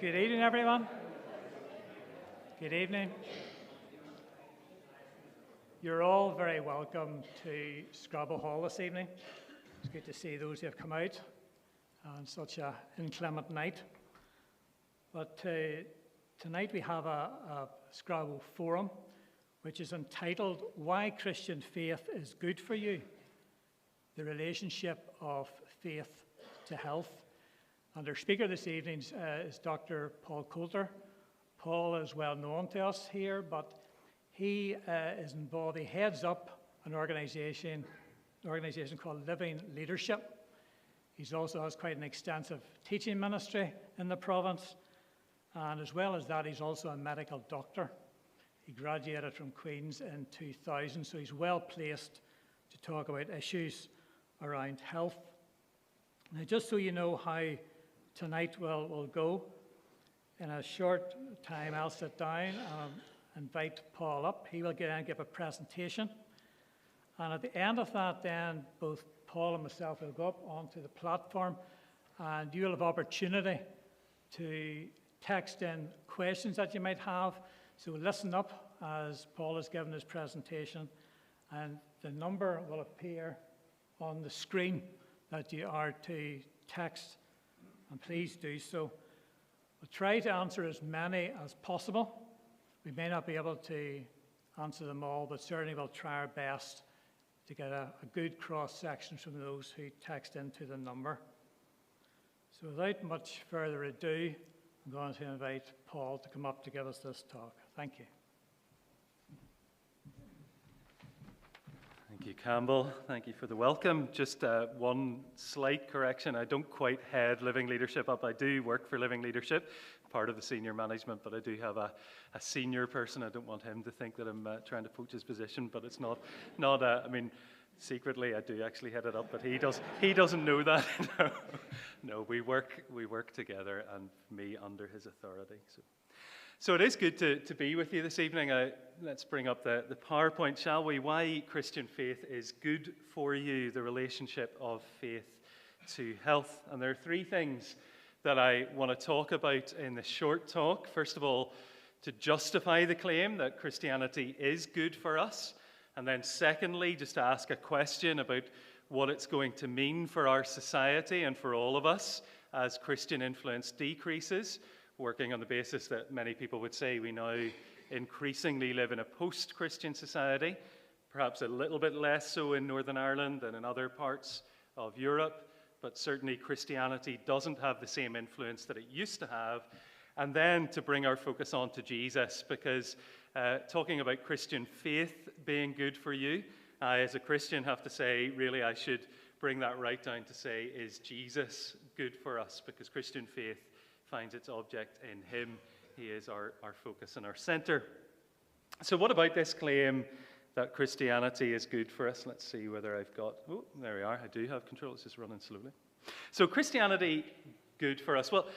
Good evening, everyone. Good evening. You're all very welcome to Scrabble Hall this evening. It's good to see those who have come out on such an inclement night. But tonight we have a Scrabble forum, which is entitled Why Christian Faith is Good for You, the relationship of faith to health. And our speaker this evening is Dr. Paul Coulter. Paul is well known to us here, but he is involved, he heads up an organization called Living Leadership. He also has quite an extensive teaching ministry in the province. And as well as that, he's also a medical doctor. He graduated from Queen's in 2000, so he's well placed to talk about issues around health. Now, just so you know how tonight will go, in a short time I'll sit down and invite Paul up. He will give a presentation. And at the end of that, then, both Paul and myself will go up onto the platform, and you'll have opportunity to text in questions that you might have. So listen up as Paul has given his presentation, and the number will appear on the screen that you are to text, and please do so. We'll try to answer as many as possible. We may not be able to answer them all, but certainly we'll try our best to get a good cross-section from those who text into the number. So without much further ado, I'm going to invite Paul to come up to give us this talk. Thank you. Thank you, Campbell. Thank you for the welcome. Just one slight correction. I don't quite head Living Leadership up. I do work for Living Leadership, part of the senior management, but I do have a senior person. I don't want him to think that I'm trying to poach his position, but it's not. I mean, secretly I do actually head it up, but he doesn't know that. No, we work together, and me under his authority. So it is good to be with you this evening. Let's bring up the PowerPoint, shall we? Why Christian faith is good for you, the relationship of faith to health. And there are three things that I want to talk about in this short talk. First of all, to justify the claim that Christianity is good for us. And then secondly, just to ask a question about what it's going to mean for our society and for all of us as Christian influence decreases, working on the basis that many people would say we now increasingly live in a post-Christian society, perhaps a little bit less so in Northern Ireland than in other parts of Europe, but certainly Christianity doesn't have the same influence that it used to have. And then to bring our focus on to Jesus, because talking about Christian faith being good for you, I as a Christian have to say, really I should bring that right down to say, is Jesus good for us? Because Christian faith finds its object in him. He is our focus and our center. So what about this claim that Christianity is good for us? Let's see whether I've got, oh, there we are. I do have control. It's just running slowly. So Christianity good for us. Well,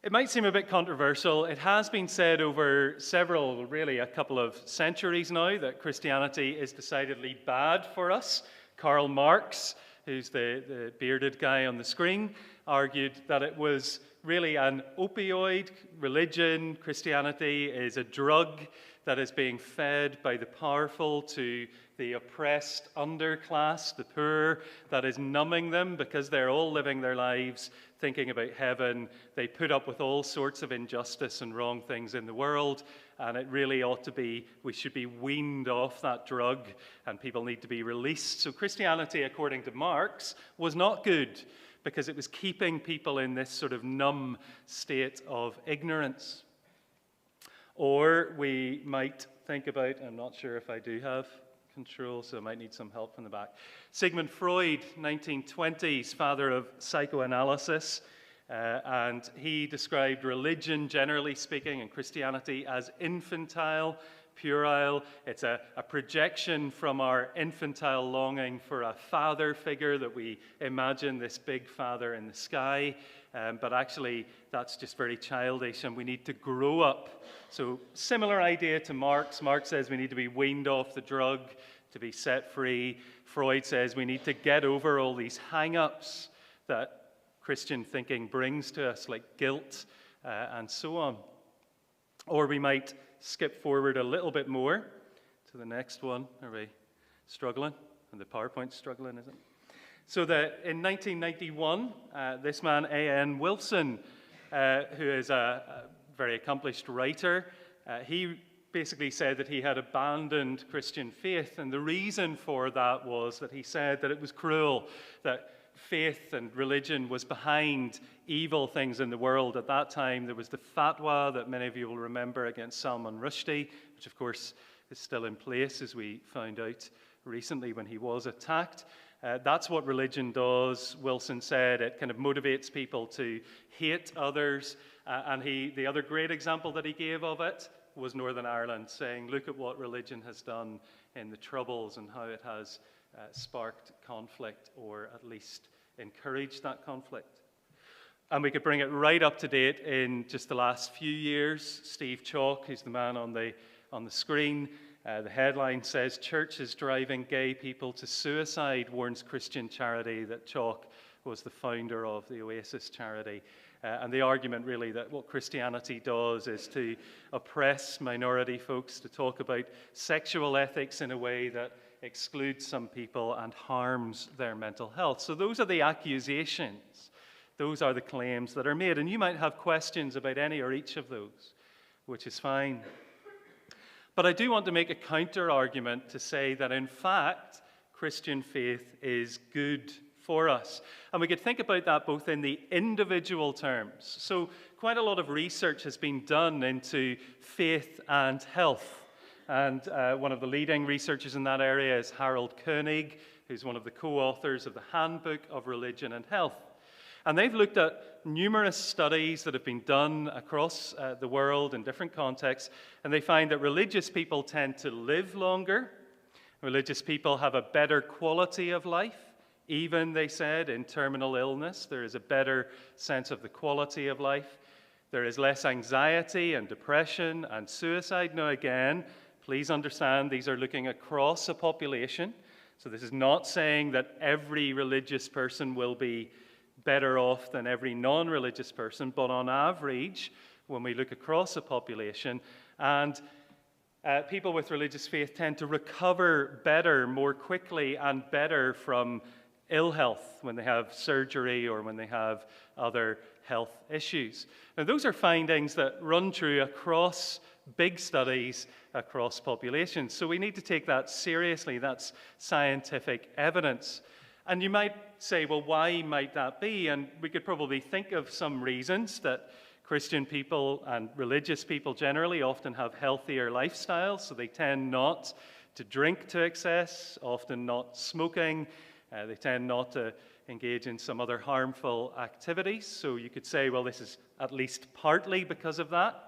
it might seem a bit controversial. It has been said over a couple of centuries now, that Christianity is decidedly bad for us. Karl Marx, who's the bearded guy on the screen, argued that it was really an opioid religion. Christianity is a drug that is being fed by the powerful to the oppressed underclass, the poor, that is numbing them because they're all living their lives thinking about heaven. They put up with all sorts of injustice and wrong things in the world, and it really ought to be, we should be weaned off that drug, and people need to be released. So Christianity, according to Marx, was not good, because it was keeping people in this sort of numb state of ignorance. Or we might think about, I'm not sure if I do have control, so I might need some help from the back. Sigmund Freud, 1920s, father of psychoanalysis, and he described religion, generally speaking, and Christianity as infantile, puerile. It's a projection from our infantile longing for a father figure that we imagine, this big father in the sky. But actually, that's just very childish, and we need to grow up. So similar idea to Marx. Marx says we need to be weaned off the drug to be set free. Freud says we need to get over all these hang-ups that Christian thinking brings to us, like guilt and so on. Or we might skip forward a little bit more to the next one. Are we struggling? And the PowerPoint's struggling, is it? So in 1991, this man, A.N. Wilson, who is a very accomplished writer, he basically said that he had abandoned Christian faith. And the reason for that was that he said that it was cruel, that faith and religion was behind evil things in the world. At that time, there was the fatwa that many of you will remember against Salman Rushdie, which of course is still in place, as we found out recently when he was attacked. That's what religion does, Wilson said. It kind of motivates people to hate others. And the other great example that he gave of it was Northern Ireland, saying, look at what religion has done in the Troubles and how it has sparked conflict, or at least encouraged that conflict. And we could bring it right up to date in just the last few years. Steve Chalk, who's the man on the screen, the headline says, "Church is driving gay people to suicide," warns Christian charity that Chalk was the founder of, the Oasis charity. And the argument really that what Christianity does is to oppress minority folks, to talk about sexual ethics in a way that excludes some people and harms their mental health. So those are the accusations. Those are the claims that are made. And you might have questions about any or each of those, which is fine. But I do want to make a counter-argument to say that, in fact, Christian faith is good for us. And we could think about that both in the individual terms. So quite a lot of research has been done into faith and health. And one of the leading researchers in that area is Harold Koenig, who's one of the co-authors of the Handbook of Religion and Health. And they've looked at numerous studies that have been done across the world in different contexts, and they find that religious people tend to live longer. Religious people have a better quality of life. Even, they said, in terminal illness, there is a better sense of the quality of life. There is less anxiety and depression and suicide. Now, again, please understand, these are looking across a population. So this is not saying that every religious person will be better off than every non-religious person, but on average, when we look across a population, and people with religious faith tend to recover better, more quickly and better from ill health when they have surgery or when they have other health issues. Now, those are findings that run true across big studies across populations. So we need to take that seriously. That's scientific evidence. And you might say, well, why might that be? And we could probably think of some reasons that Christian people and religious people generally often have healthier lifestyles, so they tend not to drink to excess, often not smoking. They tend not to engage in some other harmful activities. So you could say, well, this is at least partly because of that.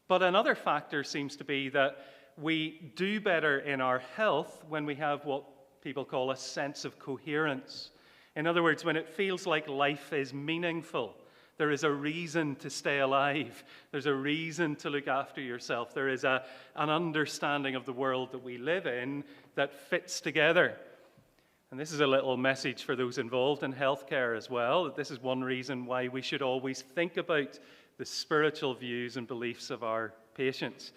But another factor seems to be that we do better in our health when we have what people call a sense of coherence. In other words, when it feels like life is meaningful. There is a reason to stay alive. There's a reason to look after yourself. There is an understanding of the world that we live in that fits together. And this is a little message for those involved in healthcare as well, that this is one reason why we should always think about the spiritual views and beliefs of our patients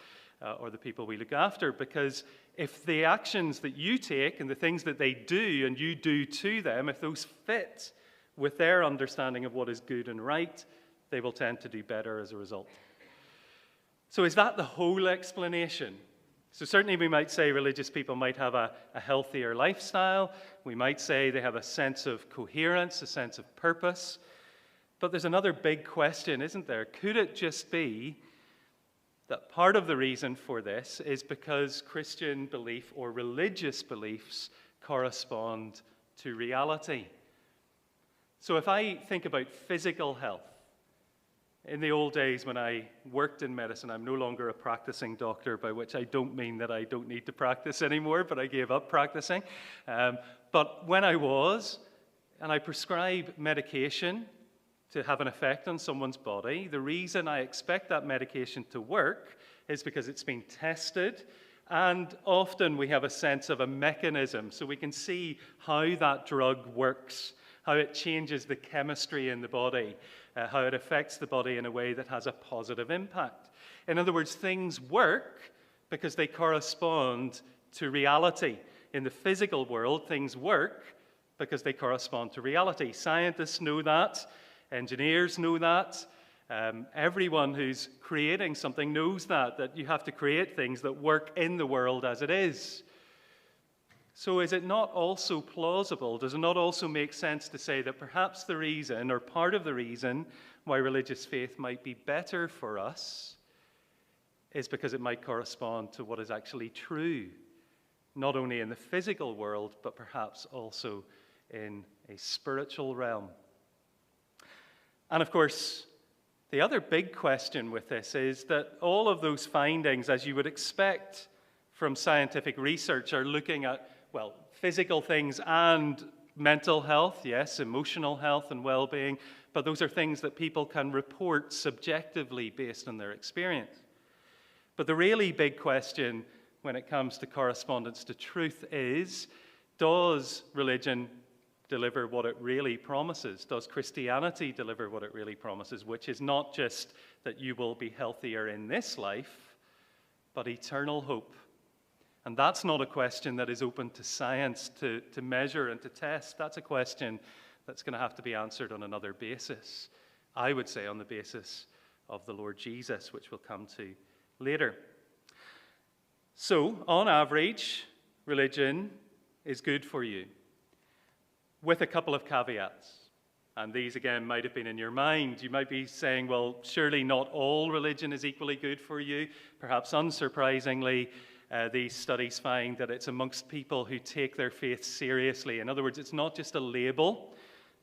or the people we look after, because if the actions that you take and the things that they do and you do to them, if those fit with their understanding of what is good and right, they will tend to do better as a result. So is that the whole explanation? So certainly we might say religious people might have a healthier lifestyle. We might say they have a sense of coherence, a sense of purpose. But there's another big question, isn't there? Could it just be that part of the reason for this is because Christian belief or religious beliefs correspond to reality? So if I think about physical health, in the old days when I worked in medicine, I'm no longer a practicing doctor, by which I don't mean that I don't need to practice anymore, but I gave up practicing. But when I was, and I prescribe medication to have an effect on someone's body, the reason I expect that medication to work is because it's been tested, and often we have a sense of a mechanism, so we can see how that drug works, how it changes the chemistry in the body. how it affects the body in a way that has a positive impact. In other words, things work because they correspond to reality. In the physical world, things work because they correspond to reality. Scientists know that. Engineers know that. Everyone who's creating something knows that you have to create things that work in the world as it is. So is it not also plausible, does it not also make sense to say that perhaps the reason, or part of the reason, why religious faith might be better for us is because it might correspond to what is actually true, not only in the physical world, but perhaps also in a spiritual realm. And of course, the other big question with this is that all of those findings, as you would expect from scientific research, are looking at, well, physical things and mental health, yes, emotional health and well-being, but those are things that people can report subjectively based on their experience. But the really big question when it comes to correspondence to truth is, does religion deliver what it really promises? Does Christianity deliver what it really promises, which is not just that you will be healthier in this life, but eternal hope? And that's not a question that is open to science to measure and to test. That's a question that's going to have to be answered on another basis. I would say on the basis of the Lord Jesus, which we'll come to later. So, on average, religion is good for you, with a couple of caveats. And these, again, might have been in your mind. You might be saying, well, surely not all religion is equally good for you. Perhaps unsurprisingly, these studies find that it's amongst people who take their faith seriously. In other words, it's not just a label.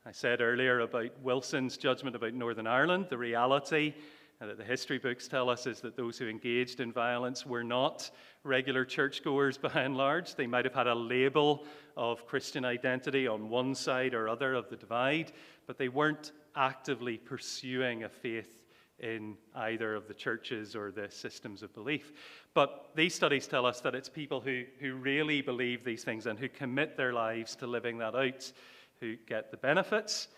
I said earlier about Wilson's judgment about Northern Ireland. The reality that the history books tell us is that those who engaged in violence were not regular churchgoers by and large. They might have had a label of Christian identity on one side or other of the divide, but they weren't actively pursuing a faith in either of the churches or the systems of belief. But these studies tell us that it's people who really believe these things and who commit their lives to living that out who get the benefits.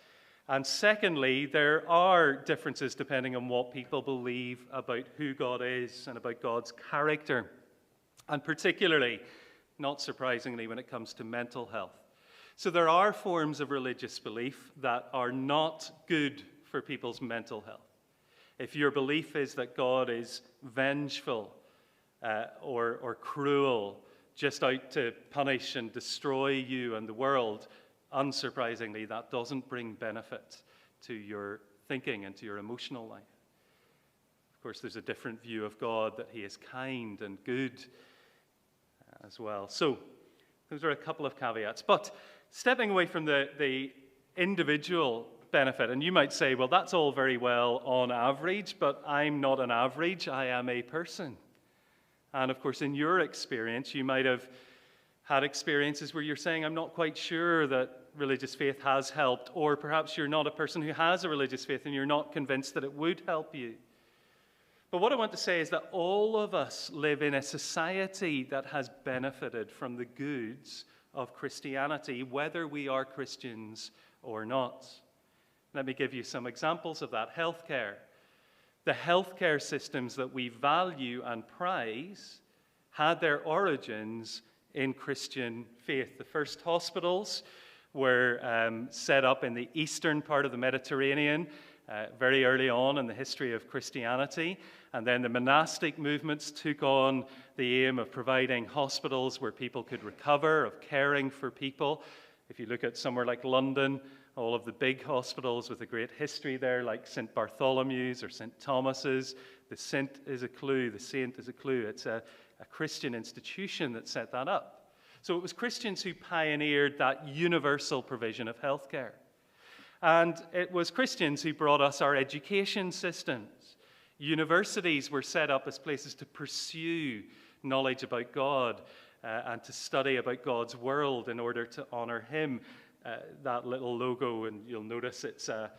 And secondly, there are differences depending on what people believe about who God is and about God's character. And particularly, not surprisingly, when it comes to mental health. So there are forms of religious belief that are not good for people's mental health. If your belief is that God is vengeful or cruel, just out to punish and destroy you and the world, unsurprisingly, that doesn't bring benefit to your thinking and to your emotional life. Of course, there's a different view of God, that he is kind and good as well. So, those are a couple of caveats. But stepping away from the individual benefit, and you might say, well, that's all very well on average, but I'm not an average, I am a person. And of course, in your experience, you might have had experiences where you're saying, I'm not quite sure that religious faith has helped, or perhaps you're not a person who has a religious faith and you're not convinced that it would help you. But what I want to say is that all of us live in a society that has benefited from the goods of Christianity, whether we are Christians or not. Let me give you some examples of that. Healthcare. The healthcare systems that we value and prize had their origins in Christian faith. The first hospitals were set up in the eastern part of the Mediterranean very early on in the history of Christianity. And then the monastic movements took on the aim of providing hospitals where people could recover, of caring for people. If you look at somewhere like London, all of the big hospitals with a great history there, like St. Bartholomew's or St. Thomas's, the saint is a clue. It's a Christian institution that set that up. So it was Christians who pioneered that universal provision of healthcare. And it was Christians who brought us our education systems. Universities were set up as places to pursue knowledge about God and to study about God's world in order to honor him. That little logo, and you'll notice it's a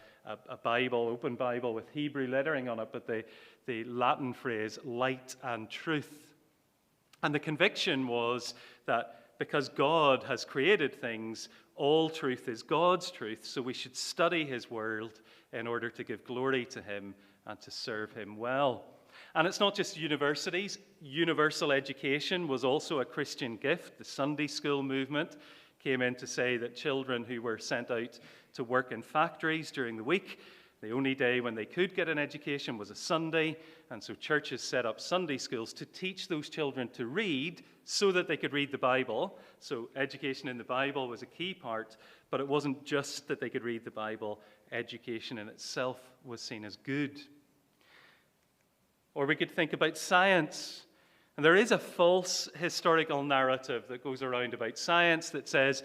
Bible, open Bible with Hebrew lettering on it, but the Latin phrase, light and truth. And the conviction was that because God has created things, all truth is God's truth, so we should study his word in order to give glory to him and to serve him well. And it's not just universities. Universal education was also a Christian gift. The Sunday school movement came in to say that children who were sent out to work in factories during the week, the only day when they could get an education was a Sunday, and so churches set up Sunday schools to teach those children to read so that they could read the Bible. So education in the Bible was a key part, but it wasn't just that they could read the Bible. Education in itself was seen as good. Or we could think about science. And there is a false historical narrative that goes around about science that says,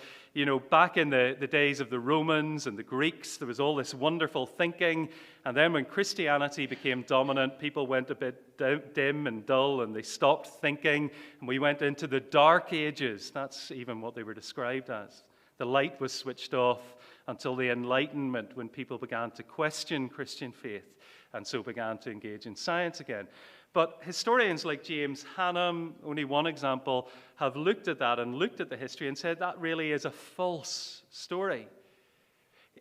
back in the days of the Romans and the Greeks, there was all this wonderful thinking. And then when Christianity became dominant, people went a bit dim and dull and they stopped thinking. And we went into the Dark Ages. That's even what they were described as. The light was switched off until the Enlightenment, when people began to question Christian faith and so began to engage in science again. But historians like James Hannam, only one example, have looked at that and looked at the history and said that really is a false story.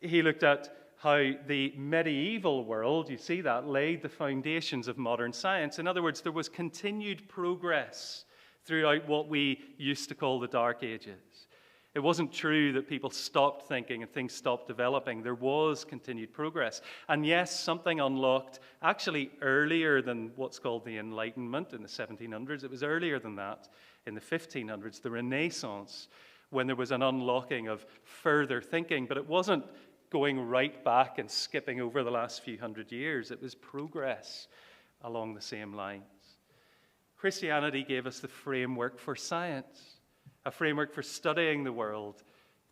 He looked at how the medieval world, you see that, laid the foundations of modern science. In other words, there was continued progress throughout what we used to call the Dark Ages. It wasn't true that people stopped thinking and things stopped developing. There was continued progress. And yes, something unlocked actually earlier than what's called the Enlightenment in the 1700s. It was earlier than that in the 1500s, the Renaissance, when there was an unlocking of further thinking. But it wasn't going right back and skipping over the last few hundred years. It was progress along the same lines. Christianity gave us the framework for science. A framework for studying the world,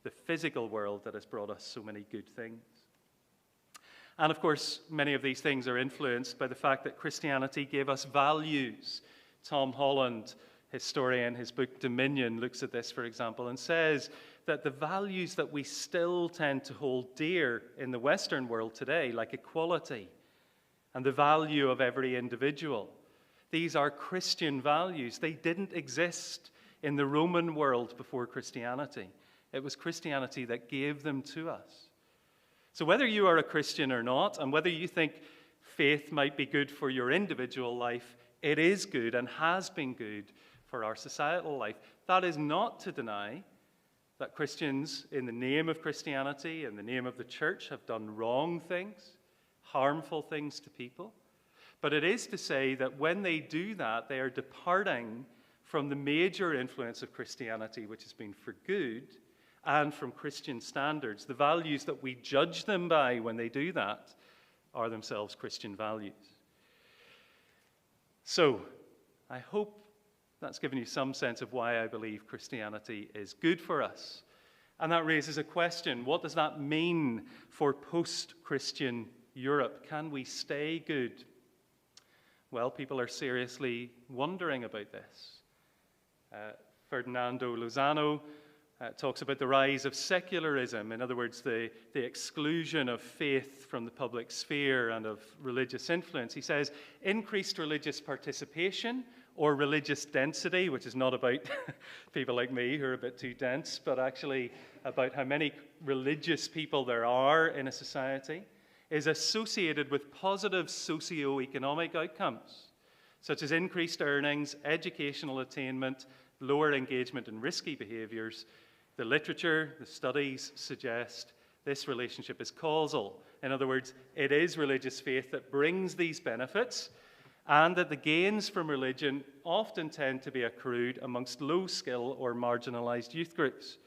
the physical world that has brought us so many good things. And of course, many of these things are influenced by the fact that Christianity gave us values. Tom Holland, historian, his book Dominion, looks at this, for example, and says that the values that we still tend to hold dear in the Western world today, like equality and the value of every individual, these are Christian values. They didn't exist in the Roman world before Christianity. It was Christianity that gave them to us. So whether you are a Christian or not, and whether you think faith might be good for your individual life, it is good and has been good for our societal life. That is not to deny that Christians, in the name of Christianity, in the name of the church, have done wrong things, harmful things to people. But it is to say that when they do that, they are departing from the major influence of Christianity, which has been for good, and from Christian standards. The values that we judge them by when they do that are themselves Christian values. So, I hope that's given you some sense of why I believe Christianity is good for us. And that raises a question. What does that mean for post-Christian Europe? Can we stay good? Well, people are seriously wondering about this. Ferdinando Lozano talks about the rise of secularism, in other words, the exclusion of faith from the public sphere and of religious influence. He says, increased religious participation or religious density, which is not about people like me who are a bit too dense, but actually about how many religious people there are in a society, is associated with positive socio-economic outcomes, such as increased earnings, educational attainment, lower engagement in risky behaviors. The literature, the studies suggest this relationship is causal. In other words, it is religious faith that brings these benefits, and that the gains from religion often tend to be accrued amongst low-skill or marginalized youth groups.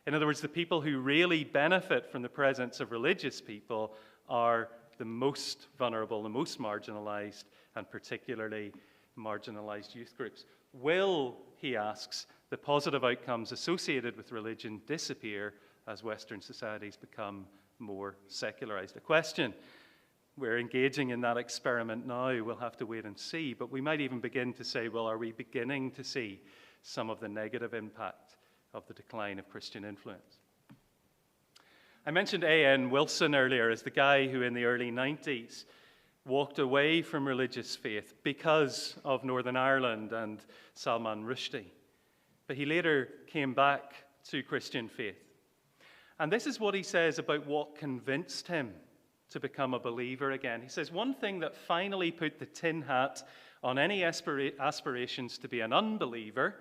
In other words, the people who really benefit from the presence of religious people are the most vulnerable, the most marginalized, and particularly marginalized youth groups. Will, he asks, the positive outcomes associated with religion disappear as Western societies become more secularized? A question. We're engaging in that experiment now. We'll have to wait and see. But we might even begin to say, well, are we beginning to see some of the negative impact of the decline of Christian influence? I mentioned A.N. Wilson earlier as the guy who in the early 90s walked away from religious faith because of Northern Ireland and Salman Rushdie. but he later came back to Christian faith. And this is what he says about what convinced him to become a believer again. He says, one thing that finally put the tin hat on any aspirations to be an unbeliever,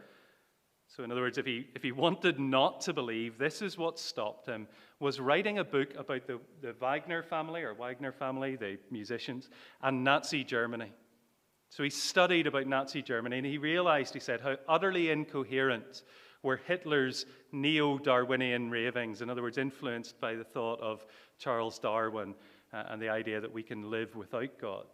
so in other words, if he wanted not to believe, this is what stopped him, was writing a book about the Wagner family, the musicians, and Nazi Germany. So he studied about Nazi Germany, and he realized, he said, how utterly incoherent were Hitler's neo-Darwinian ravings, in other words, influenced by the thought of Charles Darwin and the idea that we can live without God.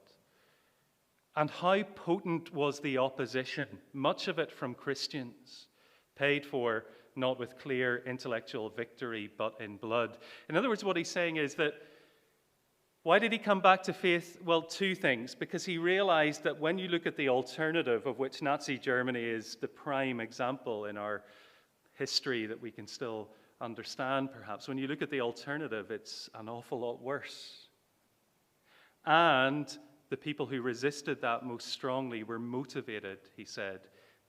And how potent was the opposition, much of it from Christians, paid for not with clear intellectual victory, but in blood. In other words, what he's saying is that, why did he come back to faith? Well, two things. Because he realized that when you look at the alternative, of which Nazi Germany is the prime example in our history that we can still understand, perhaps, when you look at the alternative, it's an awful lot worse. And the people who resisted that most strongly were motivated, he said,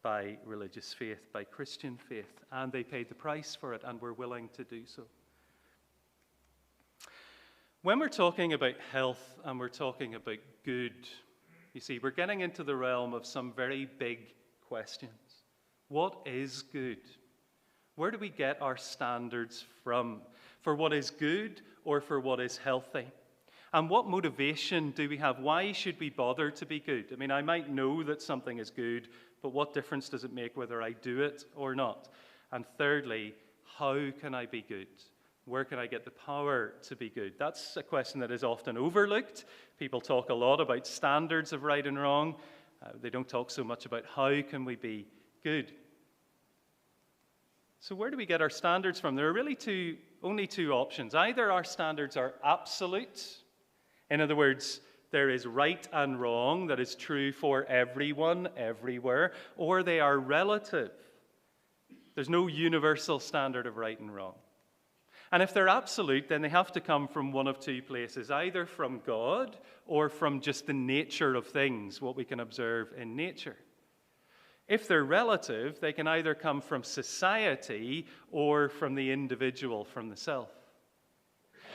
by religious faith, by Christian faith, and they paid the price for it and were willing to do so. When we're talking about health and we're talking about good, you see, we're getting into the realm of some very big questions. What is good? Where do we get our standards from? For what is good or for what is healthy? And what motivation do we have? Why should we bother to be good? I mean, I might know that something is good, but what difference does it make whether I do it or not? And thirdly, how can I be good? Where can I get the power to be good? That's a question that is often overlooked. People talk a lot about standards of right and wrong. They don't talk so much about how can we be good. So where do we get our standards from? There are really only two options. Either our standards are absolute. In other words, there is right and wrong that is true for everyone, everywhere, or they are relative. There's no universal standard of right and wrong. And if they're absolute, then they have to come from one of two places, either from God or from just the nature of things, what we can observe in nature. If they're relative, they can either come from society or from the individual, from the self.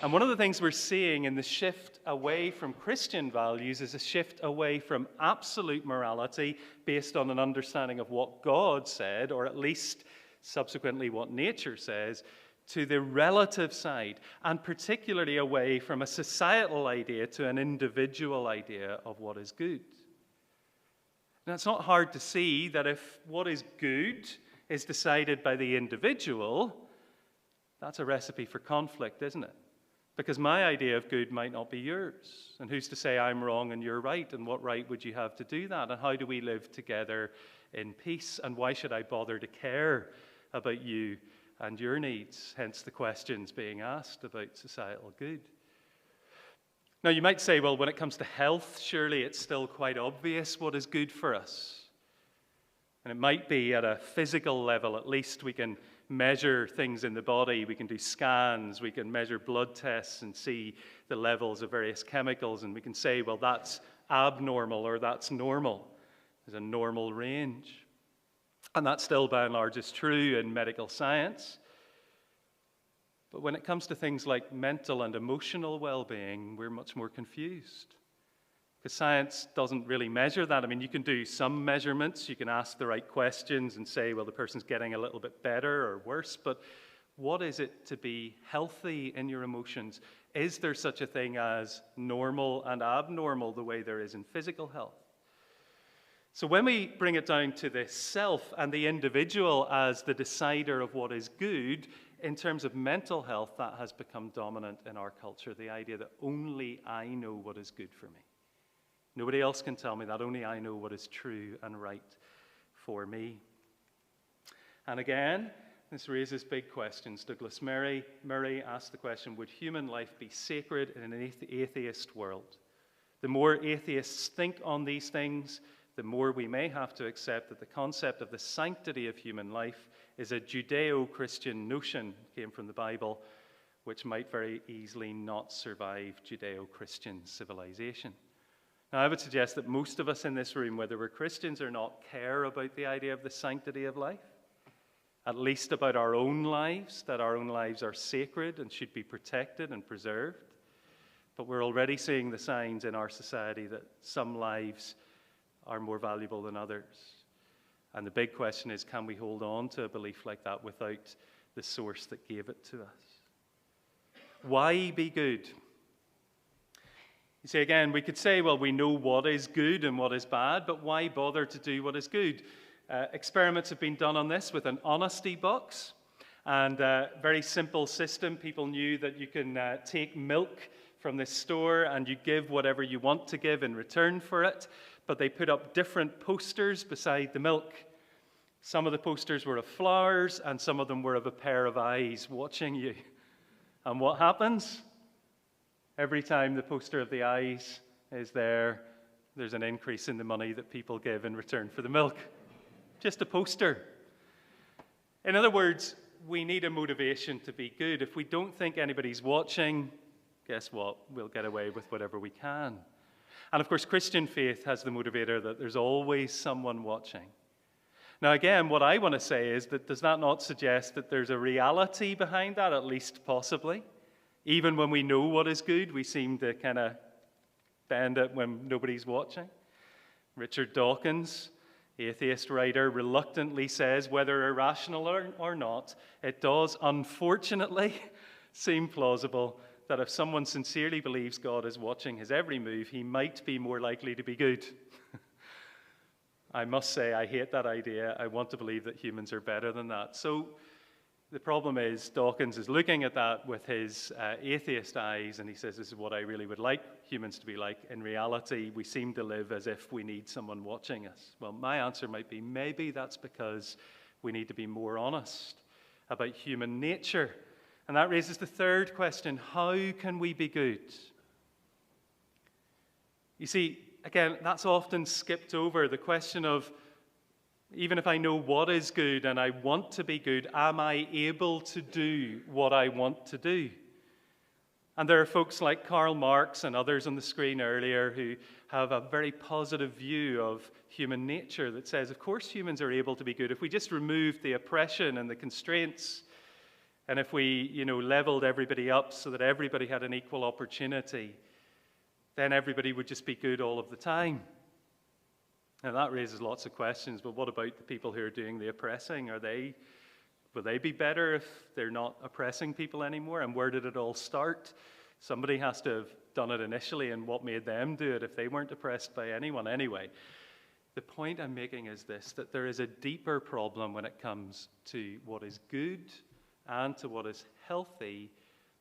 And one of the things we're seeing in the shift away from Christian values is a shift away from absolute morality based on an understanding of what God said, or at least subsequently what nature says, to the relative side, and particularly away from a societal idea to an individual idea of what is good. Now, it's not hard to see that if what is good is decided by the individual, that's a recipe for conflict, isn't it? Because my idea of good might not be yours. And who's to say I'm wrong and you're right? And what right would you have to do that? And how do we live together in peace? And why should I bother to care about you and your needs? Hence the questions being asked about societal good. Now, you might say, well, when it comes to health, surely it's still quite obvious what is good for us. And it might be at a physical level, at least we can measure things in the body. We can do scans, we can measure blood tests and see the levels of various chemicals, and we can say, well, that's abnormal or that's normal. There's a normal range. And that still, by and large, is true in medical science. But when it comes to things like mental and emotional well-being, we're much more confused. Because science doesn't really measure that. I mean, you can do some measurements. You can ask the right questions and say, well, the person's getting a little bit better or worse. But what is it to be healthy in your emotions? Is there such a thing as normal and abnormal the way there is in physical health? So when we bring it down to the self and the individual as the decider of what is good, in terms of mental health, that has become dominant in our culture, the idea that only I know what is good for me. Nobody else can tell me that. Only I know what is true and right for me. And again, this raises big questions. Douglas Murray asked the question, would human life be sacred in an atheist world? The more atheists think on these things, the more we may have to accept that the concept of the sanctity of human life is a Judeo-Christian notion, came from the Bible, which might very easily not survive Judeo-Christian civilization. Now, I would suggest that most of us in this room, whether we're Christians or not, care about the idea of the sanctity of life. at least about our own lives, that our own lives are sacred and should be protected and preserved. But we're already seeing the signs in our society that some lives are more valuable than others. And the big question is, can we hold on to a belief like that without the source that gave it to us? Why be good? You see, again, we could say, well, we know what is good and what is bad, but why bother to do what is good? Experiments have been done on this with an honesty box, and a very simple system. People knew that you can take milk from this store and you give whatever you want to give in return for it, but they put up different posters beside the milk. Some of the posters were of flowers, and some of them were of a pair of eyes watching you. And what happens? Every time the poster of the eyes is there, there's an increase in the money that people give in return for the milk. Just a poster. In other words, we need a motivation to be good. If we don't think anybody's watching, guess what? We'll get away with whatever we can. And of course, Christian faith has the motivator that there's always someone watching. Now again, what I want to say is that does that not suggest that there's a reality behind that, at least possibly? Even when we know what is good, we seem to kind of bend it when nobody's watching. Richard Dawkins, atheist writer, reluctantly says, whether irrational or not, it does unfortunately seem plausible that if someone sincerely believes God is watching his every move, he might be more likely to be good. I must say, I hate that idea. I want to believe that humans are better than that. So the problem is, Dawkins is looking at that with his atheist eyes, and he says, this is what I really would like humans to be like. In reality, we seem to live as if we need someone watching us. Well, my answer might be, maybe that's because we need to be more honest about human nature. And that raises the third question, how can we be good? You see, again, that's often skipped over, the question of, even if I know what is good and I want to be good, am I able to do what I want to do? And there are folks like Karl Marx and others on the screen earlier who have a very positive view of human nature that says, of course humans are able to be good. If we just removed the oppression and the constraints, and if we, leveled everybody up so that everybody had an equal opportunity, then everybody would just be good all of the time. Now that raises lots of questions, but what about the people who are doing the oppressing? Will they be better if they're not oppressing people anymore? And where did it all start? Somebody has to have done it initially, and what made them do it if they weren't oppressed by anyone anyway? The point I'm making is this, that there is a deeper problem when it comes to what is good and to what is healthy,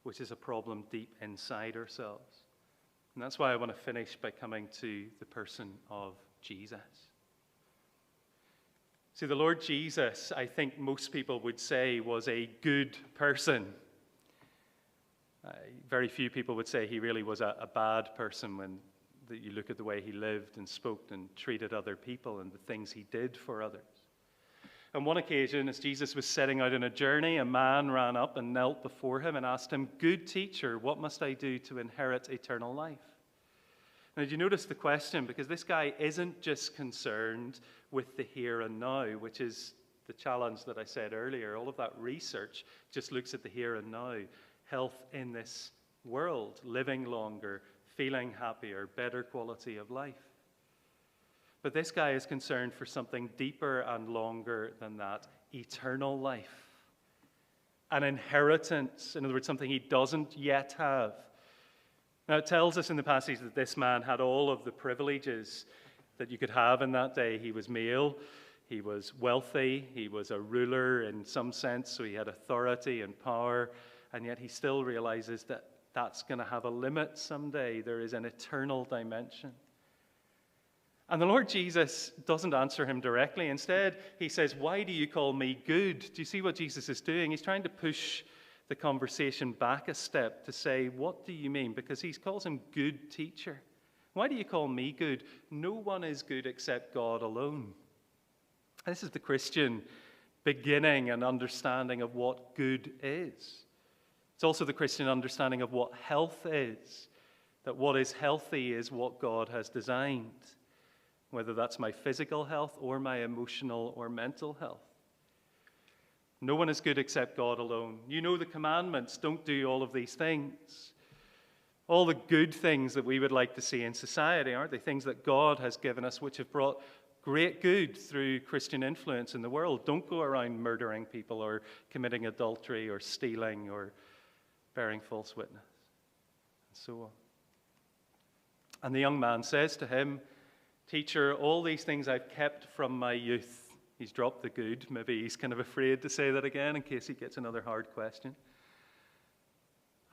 which is a problem deep inside ourselves. And that's why I want to finish by coming to the person of Jesus. See, the Lord Jesus, I think most people would say, was a good person. Very few people would say he really was a bad person when you look at the way he lived and spoke and treated other people and the things he did for others. On one occasion, as Jesus was setting out on a journey, a man ran up and knelt before him and asked him, "Good teacher, what must I do to inherit eternal life?" Now, did you notice the question? Because this guy isn't just concerned with the here and now, which is the challenge that I said earlier. All of that research just looks at the here and now. Health in this world, living longer, feeling happier, better quality of life. But this guy is concerned for something deeper and longer than that, eternal life. An inheritance, in other words, something he doesn't yet have. Now, it tells us in the passage that this man had all of the privileges that you could have in that day. He was male, he was wealthy, he was a ruler in some sense, so he had authority and power, and yet he still realizes that that's going to have a limit someday. There is an eternal dimension. And the Lord Jesus doesn't answer him directly. Instead, he says, "Why do you call me good?" Do you see what Jesus is doing? He's trying to push the conversation back a step to say, what do you mean? Because he calls him good teacher. Why do you call me good? No one is good except God alone. This is the Christian beginning and understanding of what good is. It's also the Christian understanding of what health is, that what is healthy is what God has designed, whether that's my physical health or my emotional or mental health. No one is good except God alone. You know the commandments. Don't do all of these things. All the good things that we would like to see in society, aren't they? Things that God has given us which have brought great good through Christian influence in the world. Don't go around murdering people or committing adultery or stealing or bearing false witness, and so on. And the young man says to him, "Teacher, all these things I've kept from my youth." He's dropped the good. Maybe he's kind of afraid to say that again in case he gets another hard question.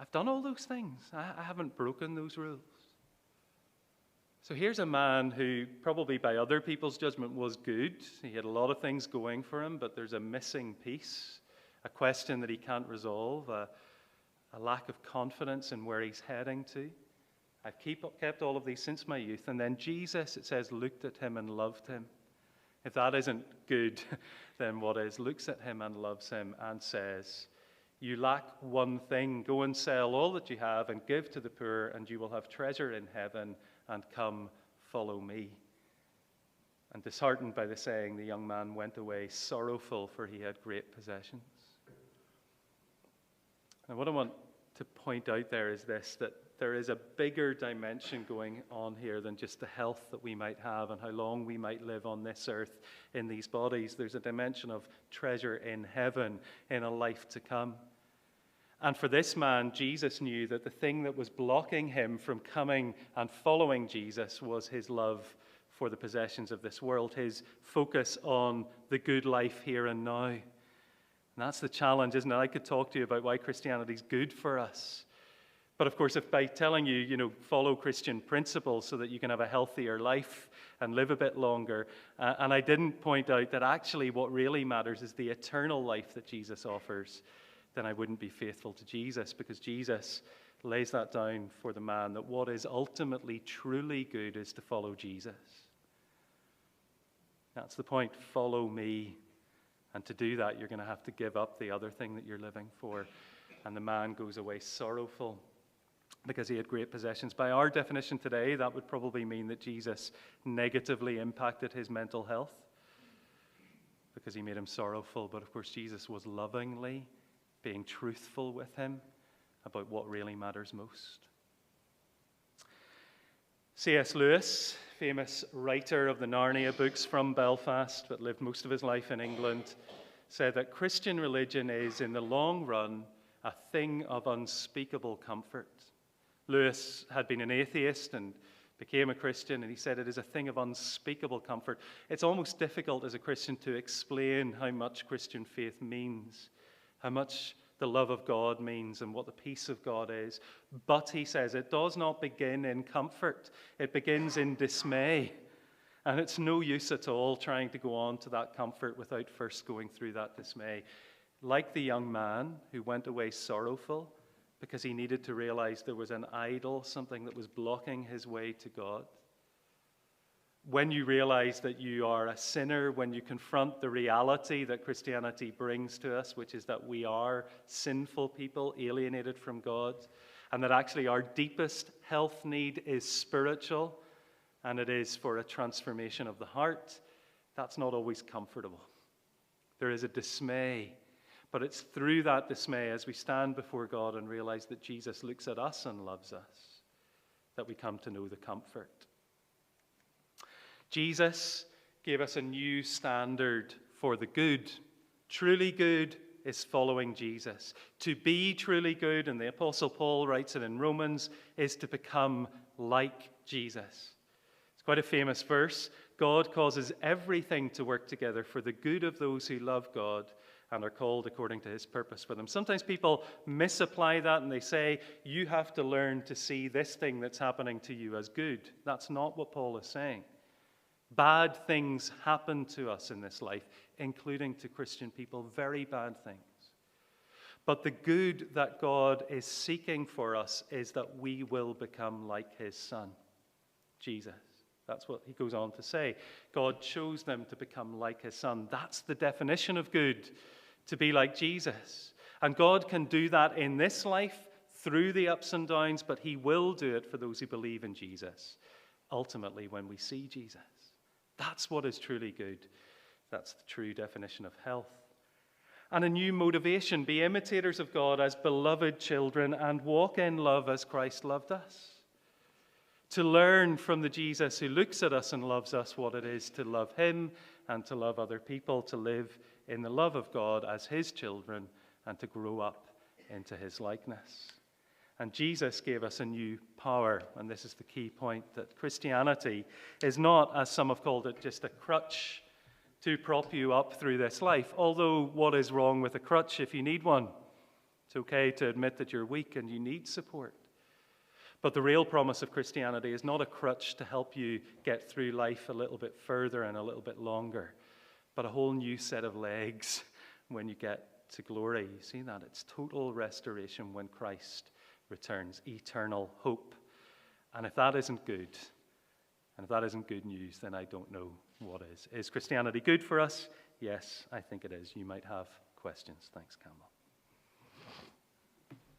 I've done all those things. I haven't broken those rules. So here's a man who probably by other people's judgment was good. He had a lot of things going for him, but there's a missing piece, a question that he can't resolve, a lack of confidence in where he's heading to. I've kept all of these since my youth. And then Jesus, it says, looked at him and loved him. If that isn't good, then what is? Looks at him and loves him and says, "You lack one thing. Go and sell all that you have and give to the poor, and you will have treasure in heaven, and come, follow me." And disheartened by the saying, the young man went away sorrowful, for he had great possessions. And what I want to point out there is this, that there is a bigger dimension going on here than just the health that we might have and how long we might live on this earth in these bodies. There's a dimension of treasure in heaven, in a life to come. And for this man, Jesus knew that the thing that was blocking him from coming and following Jesus was his love for the possessions of this world, his focus on the good life here and now. And that's the challenge, isn't it? I could talk to you about why Christianity is good for us. But of course, if by telling you, follow Christian principles so that you can have a healthier life and live a bit longer, and I didn't point out that actually what really matters is the eternal life that Jesus offers, then I wouldn't be faithful to Jesus, because Jesus lays that down for the man, that what is ultimately truly good is to follow Jesus. That's the point. Follow me. And to do that, you're going to have to give up the other thing that you're living for. And the man goes away sorrowful because he had great possessions. By our definition today, that would probably mean that Jesus negatively impacted his mental health because he made him sorrowful. But of course, Jesus was lovingly being truthful with him about what really matters most. C.S. Lewis, famous writer of the Narnia books from Belfast, but lived most of his life in England, said that Christian religion is, in the long run, a thing of unspeakable comfort. Lewis had been an atheist and became a Christian, and he said it is a thing of unspeakable comfort. It's almost difficult as a Christian to explain how much Christian faith means, how much the love of God means, and what the peace of God is. But, he says, it does not begin in comfort. It begins in dismay. And it's no use at all trying to go on to that comfort without first going through that dismay. Like the young man who went away sorrowful because he needed to realize there was an idol, something that was blocking his way to God. When you realize that you are a sinner, when you confront the reality that Christianity brings to us, which is that we are sinful people alienated from God, and that actually our deepest health need is spiritual, and it is for a transformation of the heart, that's not always comfortable. There is a dismay, but it's through that dismay as we stand before God and realize that Jesus looks at us and loves us, that we come to know the comfort. Jesus gave us a new standard for the good. Truly good is following Jesus. To be truly good, and the Apostle Paul writes it in Romans, is to become like Jesus. It's quite a famous verse. God causes everything to work together for the good of those who love God and are called according to his purpose for them. Sometimes people misapply that and they say, you have to learn to see this thing that's happening to you as good. That's not what Paul is saying. Bad things happen to us in this life, including to Christian people, very bad things. But the good that God is seeking for us is that we will become like his Son, Jesus. That's what he goes on to say. God chose them to become like his Son. That's the definition of good, to be like Jesus. And God can do that in this life through the ups and downs, but he will do it for those who believe in Jesus, ultimately when we see Jesus. That's what is truly good. That's the true definition of health. and a new motivation. Be imitators of God as beloved children and walk in love as Christ loved us. To learn from the Jesus who looks at us and loves us what it is to love him and to love other people, to live in the love of God as his children and to grow up into his likeness. And Jesus gave us a new power, and this is the key point, that Christianity is not, as some have called it, just a crutch to prop you up through this life. Although, what is wrong with a crutch if you need one? It's okay to admit that you're weak and you need support. But the real promise of Christianity is not a crutch to help you get through life a little bit further and a little bit longer, but a whole new set of legs when you get to glory. You see that? It's total restoration when Christ returns, eternal hope. And if that isn't good, and if that isn't good news, then I don't know what is. Is Christianity good for us? Yes, I think it is. You might have questions. Thanks, Campbell.